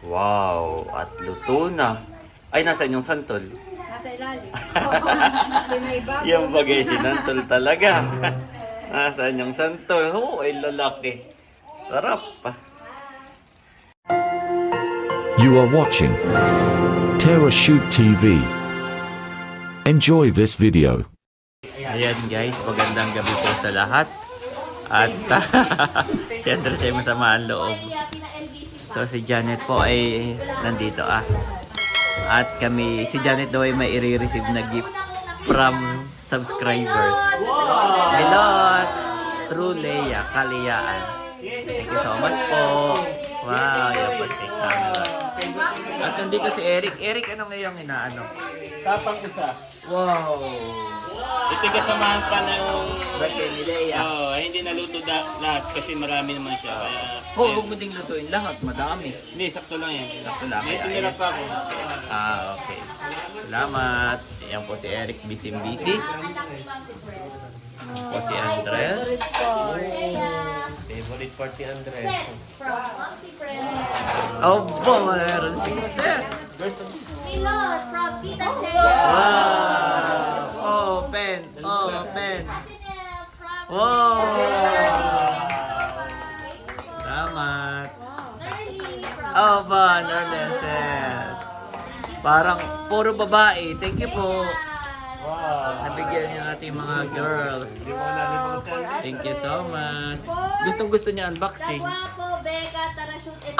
Wow, at luto na. Ay, nasaan yung santol? Nasa ilalim. Yung bagay sinantol talaga. Nasaan yung santol? Oh, ay lalaki. Sarap pa. You are watching TerraShoot TV. Enjoy this video. Ayan guys, magandang gabi po sa lahat. At si Andres ay masama ang loob. So si Janet po ay nandito At kami, si Janet daw ay may i-receive na gift from subscribers. Milot, True Leia, Kaliyaan. Thank you so much po. Wow, yung pag-take camera. At nandito si Eric. Eric, ano ngayong inaano? Tapang isa. Wow. Ito kasamahan pa ng... Birthday ni Leia. Oo, hindi naluto lahat kasi marami naman siya. Kaya... Huwag mo ding lutuin lahat, madami. Hindi, sakto lang yan. Sakto lang. May tinira pa ako. Okay. Salamat. Yan po si Eric, busy-busy. Yan po si Andres. Favorite party, Andres. Oh, bo, mayroon si Sir. Milot from Tita Che. Wow. Open. Open. Wow. Salamat. Oh, ba, Norleset. Parang puro babae. Thank you po. Nabigyan niyo ating mga girls. Thank you so much. Gustong-gusto niya unboxing. Kagwapo, Becca, tara shoot it.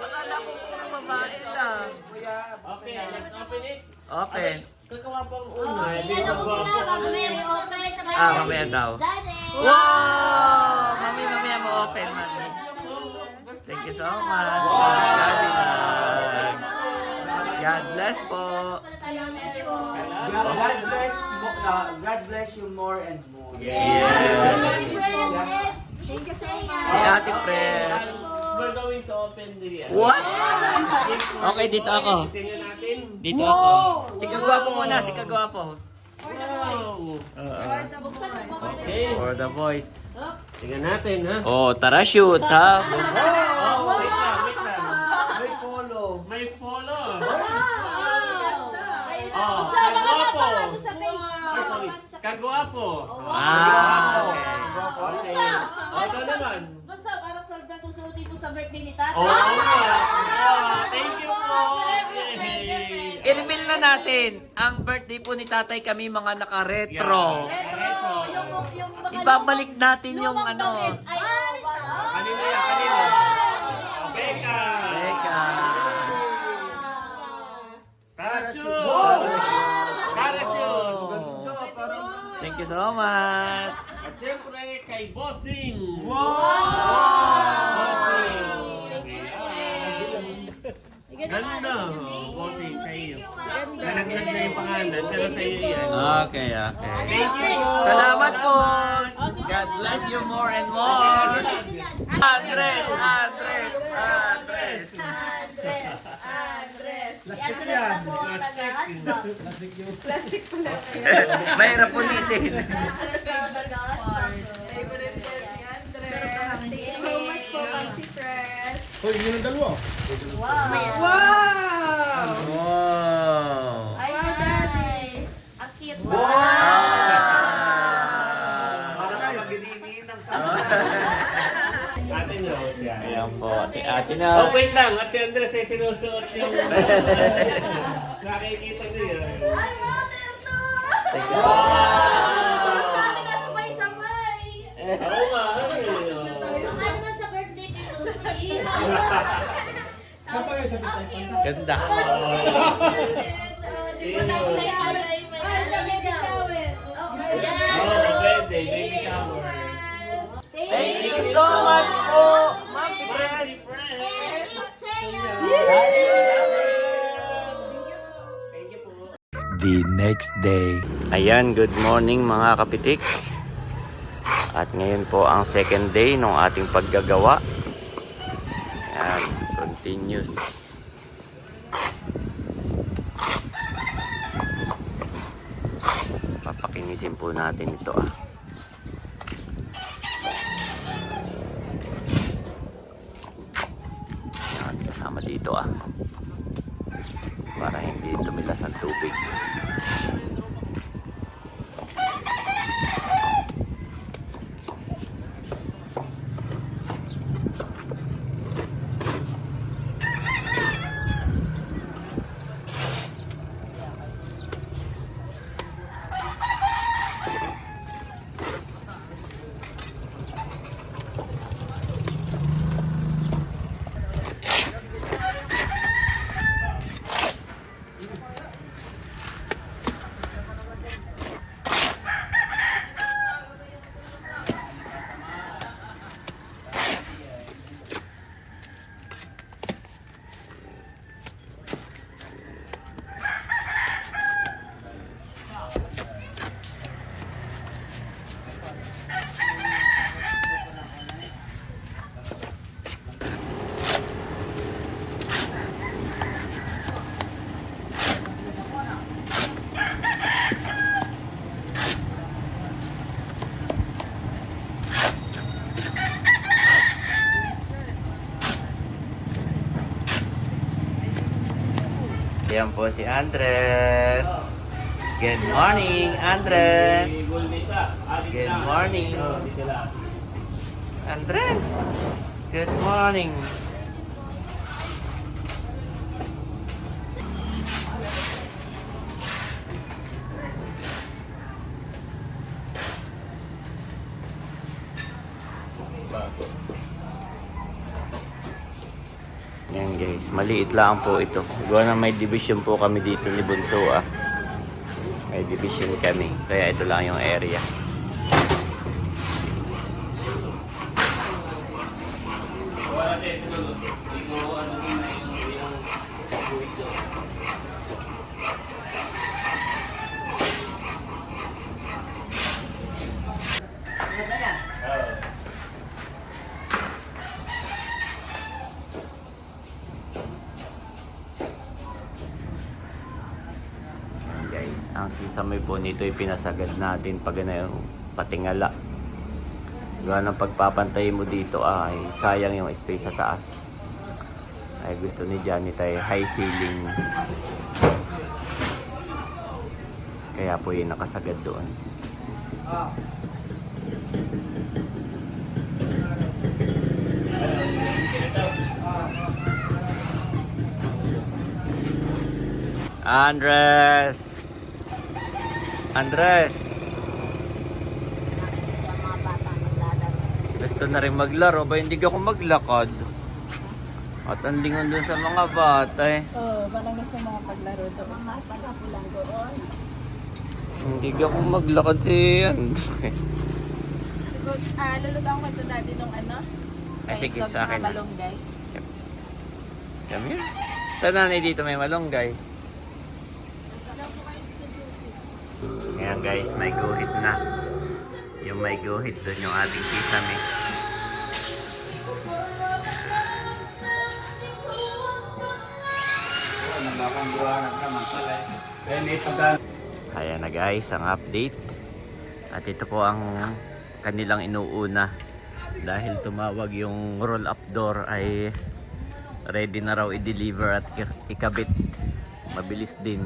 Akala ko puro babae lang. Okay, let's open it. Open. Kakawa pang una. Iyan ako muna, bago may i-open. Sabay Mamaya daw. Janet. Wow! Mamaya mo open, mami. Thank you so much. God bless po. God bless you more and more. Si Ate Pres. We're going to open the... What? Okay, dito ako. Sinyo natin. Dito ako. Si Kagwapo muna, si Kagwapo. Wow! Okay. For the boys. Tingnan natin, ha? Oh, tara shoot, ha? Oh, wait lang. May follow. May follow. Kagwapo. Okay. Ito naman. Basta parang salda susuotin mo sa birthday ni Tata. Thank you po. I-reveal na natin. Ang birthday po ni tatay kami mga naka-retro. Yung Ibabalik natin yung ano. Kanino yan? Kanino? Becca. Teka. Parachute. Parachute. Thank you so much. At syempre kay Bossing. Ganda. Bossing sa iyo. Nalaglag na yung pangalan pero sa iyo yan. Okay. Thank you po. Salamat po. God bless you more and more. Andres. Mahirap ulitin. Hoy, yun ang dalawa. Wow. Ay, nice. Ang cute mo. Para ka mag-iningin ng Ate Rose yan. Ayan po, si Ate Oh, na. wait lang. At si Andres ay sinusuot yung... Nakikita niyo yan. Ay, mami, ito. Thank you. Dami na sabay-sabay. Oo nga. Baka naman sa birthday ni Sophie. Ganda. Di ba tayo sa ay may baby shower? Oh, birthday. Baby shower. Thank you so much po, Ma'am Pres. The next day. Ayan, good morning mga kapitik. At ngayon po ang second day ng ating paggagawa. Ayan, continuous. Papakinisin po natin ito kasama dito para hindi tumilas ang tubig. Ayan po si Andres. Good morning, Andres. Good morning. Andres. Good morning. Yan guys, maliit lang po ito. Gawa na may division po kami dito ni Bunso May division kami, kaya ito lang yung area. Ang kisame po nito ay pinasagad natin pag yung patingala. Gawa ng pagpapantay mo dito ay sayang yung space sa taas. Ay gusto ni Janet ay high ceiling. Kaya po yung nakasagad doon. Andres! Andres! Gusto na rin maglaro ba? Hindi ako maglakad. At ang lingon dun sa mga bata parang gusto mga paglaro doon. Mga pag-apo lang doon. Hindi ako maglakad si Andres. Lulutan ko ito dati nung Ay, sige, sa akin na. malunggay. Come here. Saan na dito may malunggay? Ayan guys, may guhit na. Yung may guhit doon yung ating kisame. Ayan na guys, ang update. At ito po ang kanilang inuuna. Dahil tumawag yung roll-up door ay ready na raw i-deliver at ikabit. Mabilis din.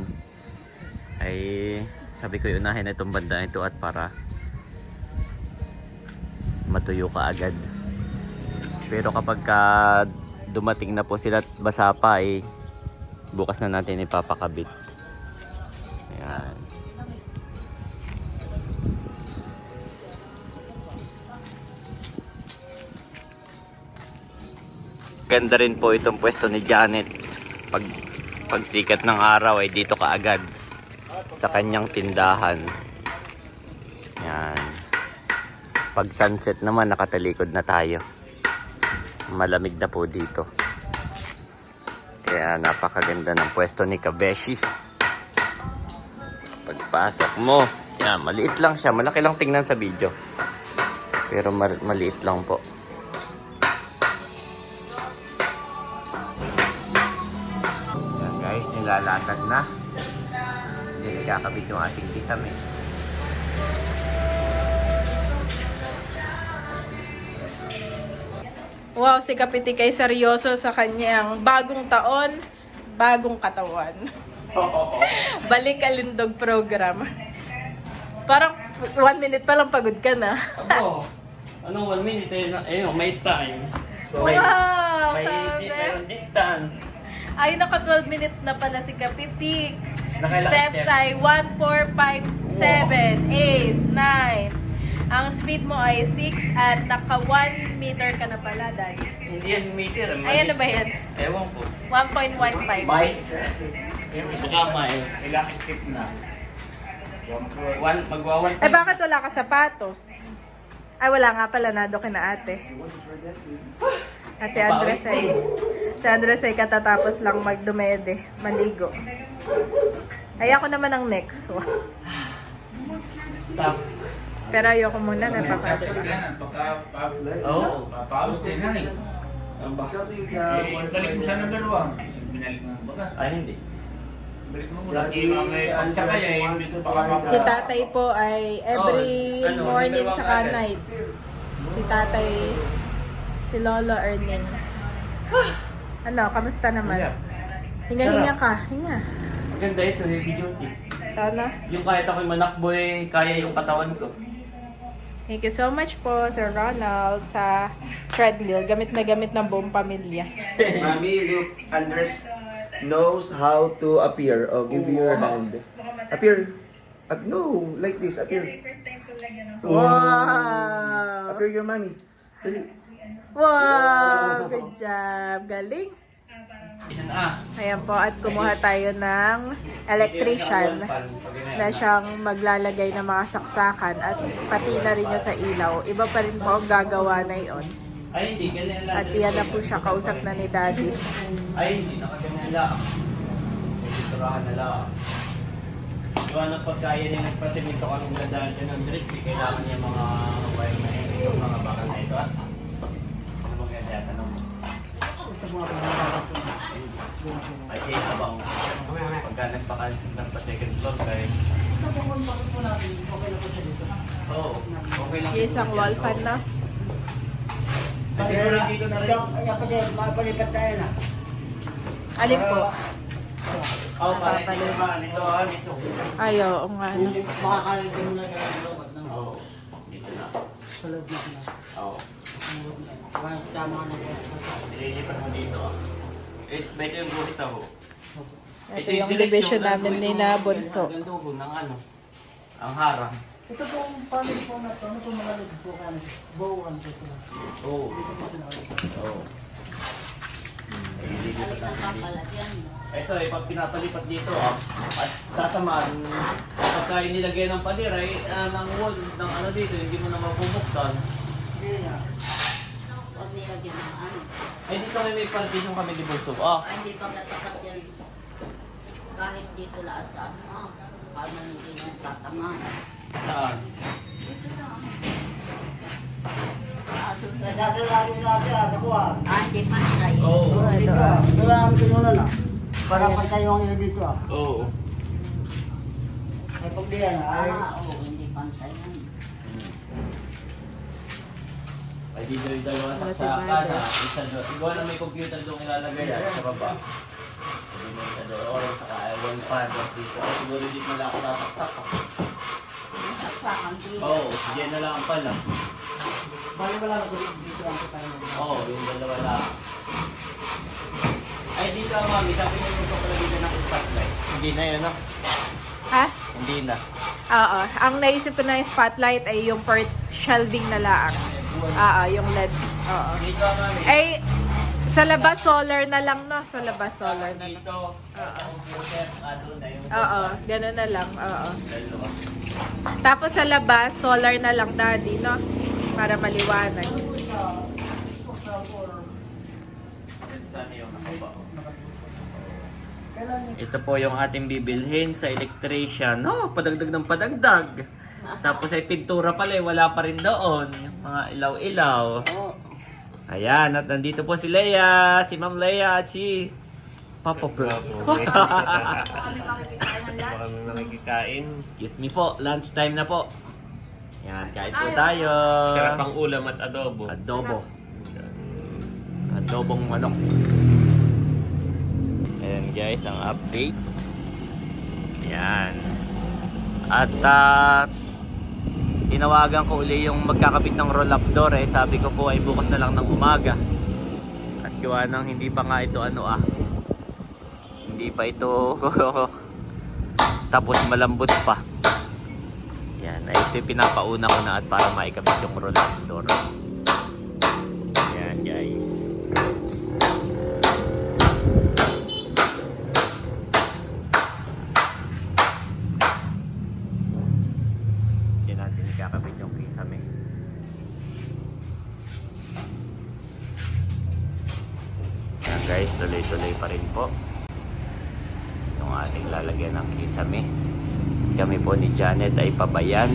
Ay sabi ko unahin itong banda ito at para matuyo ka agad. Pero kapag dumating na po sila at basa pa ay bukas na natin ipapakabit. Ayan. Ganda rin po itong pwesto ni Janet. Pag sikat ng araw ay dito ka agad sa kanyang tindahan. Yan. Pag sunset naman nakatalikod na tayo. Malamig na po dito. Kaya napakaganda ng pwesto ni Kabeshi. Pagpasok mo, yan, maliit lang siya. Malaki lang tingnan sa video. Pero maliit lang po. Yan guys, nilalatag na. Hindi kakabit yung ating kisame. Wow, si Kapitik ay seryoso sa kanyang bagong taon, bagong katawan. Balik Kalindog program. Parang 1 minute pa lang pagod ka na. Abo, anong 1 minute? May time. Wow, may sabi. mayroong distance. Ay, naka 12 minutes na pala si Kapitik. Nakailang Steps step? ay 1, 4, 5, 7, 8, 9. Ang speed mo ay 6 at naka 1 meter ka na pala, Dad. Hindi yan meter. Ay, ano ba yan? Ewan ko. 1.15. Miles? Baka miles. Ilang step na. Magwa 1. Eh, bakit wala ka sapatos? Ay, wala nga pala, nado kina ate. At si Andres ay katatapos lang magdumede, maligo. Ay, ako naman ang next. Wow. Stop. Pero ayoko muna, napapagod. Oo. Papalos din yan eh. Balik mo sa number 1. Binalik mo ba? Ay, hindi. Balik mo muna. Pagkakay ay imbis pa ka Si tatay po ay every Oh, ano, morning number one saka agad. night. Si tatay, si Lolo Erning. Ano, kamusta naman? Wala. Hinga-hinga ka, hinga. Maganda ito, heavy duty. Sana. Yung kahit ako'y manakbo kaya yung katawan ko. Thank you so much po, Sir Ronald, sa treadmill. Gamit na gamit ng buong pamilya. Mommy, look, Andres knows how to appear. Oh, give me your hand. Appear. No, like this. Appear. Wow! Appear your mommy. Dali. Wow! Good job. Galing. Yan Ayan po, at kumuha tayo ng electrician na siyang maglalagay ng mga saksakan at pati na rin yung sa ilaw. Iba pa rin po ang gagawa na yun. Ay, hindi. Ganyan lang. At yan na po siya, kausap na ni Daddy. Ay, hindi. Nakaganyan lang. Turahan na lang. Gawa ng pagkaya din nagpasimento kami gandaan dyan ng drip. Kailangan niya mga wire na ito. Yung mga bakal na ito. Ano bang kaya tanong mo? Ay, habang pagka nagpa-second floor kay... Oo, okay lang. Yung isang wall fan na. Kasi wala dito na rin. Alin po? Oo, para hindi ba? Nito nito. Ay, oo nga. No. Oo, dito na. Oo. Nililipat mo dito ah. Ito yung guhit ako. Ito yung division namin ni na Bunso. Ang dugo ng ano, ang harang. Ito pong panel po na to. Ano po mga nagbukan? Bowan po ito. Oo. Oo. Nililipat natin dito. Ito eh, pag pinapalipat dito ah, at sasamaan, pagka inilagay ng pader ay ng wall, ng ano dito, hindi mo na mabubuksan. Huwag nilagyan ng ano. Ay dito may partition kami di Bunso. Ah, Hindi pa natapat yan. Kahit dito lasa. Paano hindi na tatama. saan? Hindi pa tayo. Oo. Para pantay yung dito ah. Oo. Ay pag diyan Oo, hindi pantay yan. Ay dito yung dalawa Wala si sa Father. kana, isa doon. Ikaw na may computer doon ilalagay yan sa baba. Sabi mo isa doon, or saka one pad dito. Ay, siguro dito na lang ako tataktak. Saksakan dito. Oo, diyan na lang pala. Bali wala na dito ang tayo. Oo, yung dalawa lang. Ay dito ang mami, sabi mo yung kapalagay ng spotlight. Hindi na yun, no? Ha? Hindi na. Oo. Ang naisip ko na yung spotlight ay yung for shelving na laang. Oo, yung LED. Oo. Dito ang mami. Ay, sa labas solar na lang, no? Sa labas solar na lang. Dito, computer, doon na yung Oo, gano'n na lang. Oo. dalawa. Tapos sa labas, solar na lang, Daddy, no? Para maliwanag. Saan yung nakaba? Ito po yung ating bibilhin sa electrician. No, padagdag ng padagdag. Tapos ay pintura pala, wala pa rin doon. Yung mga ilaw-ilaw. Ayan, at nandito po si Leia, si Ma'am Leia at si Papa Bro. Kami nakikikain. Excuse me po, lunch time na po. Yan, kain po tayo. Sarap ang ulam at adobo. Adobo. adobong manok. Ayan guys, ang update. Yan. At tinawagan ko uli yung magkakabit ng roll-up door eh. Sabi ko po ay bukas na lang ng umaga. At gawa nang hindi pa nga ito hindi pa ito tapos malambot pa. Yan, ay ito yung pinapauna ko na at para maikabit yung roll-up door. Yan guys. Yan natin ikakabit yung kisame. Yan guys, tuloy-tuloy pa rin po yung ating lalagyan ng kisame. Kami po ni Janet ay pabayan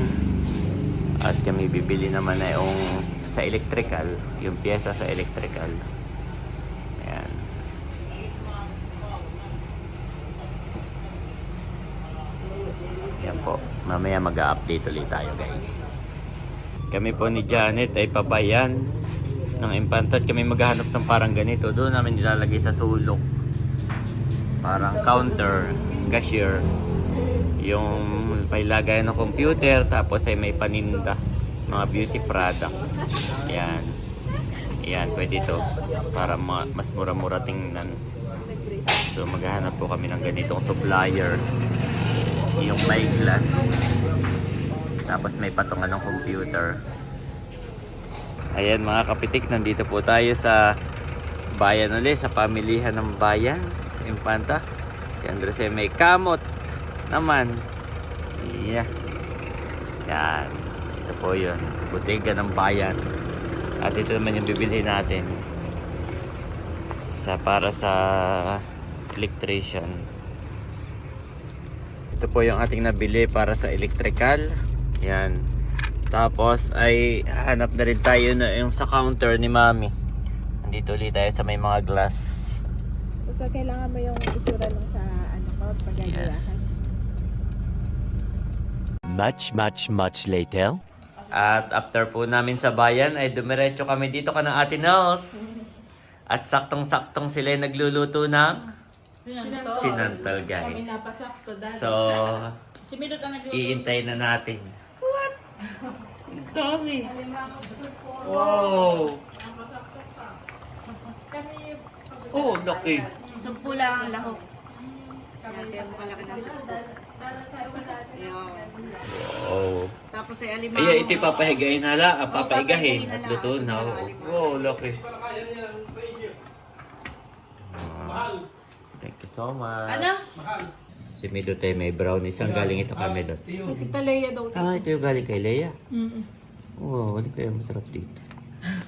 at kami bibili naman ay yung sa electrical, yung pyesa sa electrical. Ayan. Yan po, mamaya mag-update ulit tayo guys. Kami po ni Janet ay pabayan ng Impanta at kami maghahanap ng parang ganito. Doon namin nilalagay sa sulok, parang counter, cashier, yung may lagay ng computer, tapos ay may paninda, mga beauty product. Yan. Yan, pwede ito para mas mura-mura tingnan. So maghahanap po kami ng ganitong supplier, yung may glass, tapos may patungan ng computer. Ayan mga kapitik, nandito po tayo sa bayan ulit, sa pamilihan ng bayan sa Impanta. Si Andres ay may kamot naman. Yeah. Yan. Ito po yun. Butega ng bayan. At ito naman yung bibilhin natin para sa electrician. Ito po yung ating nabili para sa electrical. Yan. Tapos ay hanap na rin tayo na yung sa counter ni Mami. Nandito ulit tayo sa may mga glass. So, kailangan mo yung itsura nung sa pagagayahan. Yes. Much later. At after po namin sa bayan ay dumiretso kami dito ka ng Ate Nels. At saktong-saktong sila yung nagluluto ng sinantol guys. So, iintay na natin. What? Ang dami. Wow. Oh, laki. Sugpo lang ang lahok. Natin ang kalaki ng sugpo. Wow. Tapos ay alimango. Ay, ito papahigayin hala. Papaigahin at luto na. Wow, laki. Thank you so much. Ano? Si Midot ay may brownies. Ang galing ito kay Midot. Tita Leia daw. Ah, ito yung galing kay Leia. Oo, hindi kaya masarap dito.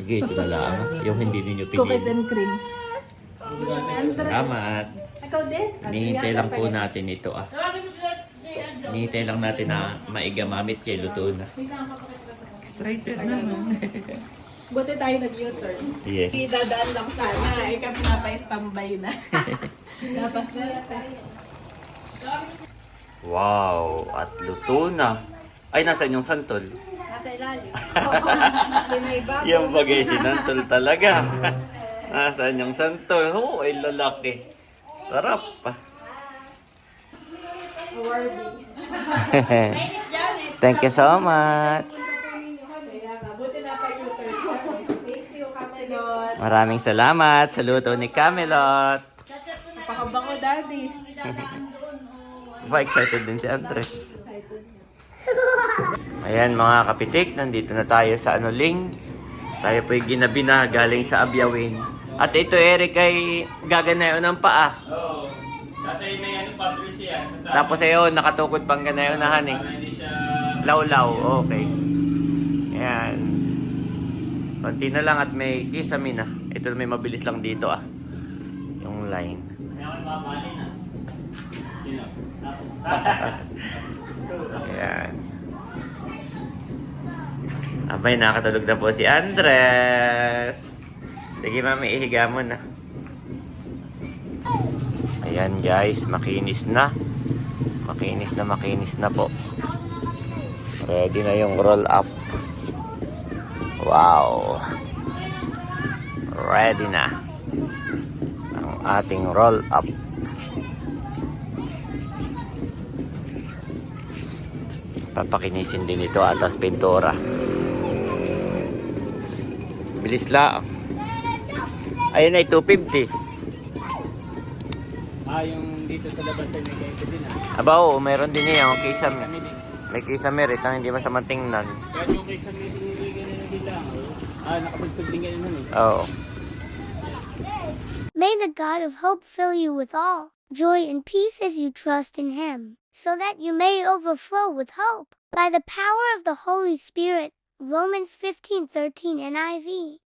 Sige, ito na lang. Yung hindi ninyo Cookies pigil. and cream. Salamat. Ikaw din? Hinihintay lang po natin ito Hinihintay lang natin na maigamamit kay luto na. Excited naman. Buti tayo nag-U-turn. Yes. Dadaan lang sana. Ikaw pinapa-standby na. Dapat na. Wow, at luto na. Ay, nasaan yung santol? Nasa ilalim. Yung bagay sinantol talaga. Nasaan yung santol? Oh, ay lalaki. Sarap pa. Thank you so much. Maraming salamat sa luto ni Camelot. Napakabango, Daddy. Excited din si Andres. Ayan mga kapitik, nandito na tayo sa Anuling. Tayo po'y ginabi na galing sa Abyawin. At ito Eric ay gaganayon ng paa. Oo. Nasa may Patricia. Tapos ayun, nakatukod pang ganayonahan eh. Hindi siya... Law-law, okay. Ayan. Konti na lang at may kisame na. Ito may mabilis lang dito yung line. Ayan. Abay, nakatulog na po si Andres. Sige mami, ihiga mo na. Ayan guys, makinis na. Makinis na po. Ready na yung roll up. Wow. Ready na. ating roll up. Papakinisin din ito atas pintura. Bilis lang. Ayun ay 250. Yung dito sa labas ay may ganito din Aba oo, meron din yung kisame. Kami din. May kisame rin ang hindi masamang tingnan. Kaya yung kaysa may tiniligan na nila. Nakasagsag din ganyan nun eh. Oo. May the God of hope fill you with all joy and peace as you trust in him, so that you may overflow with hope by the power of the Holy Spirit. Romans 15:13 NIV.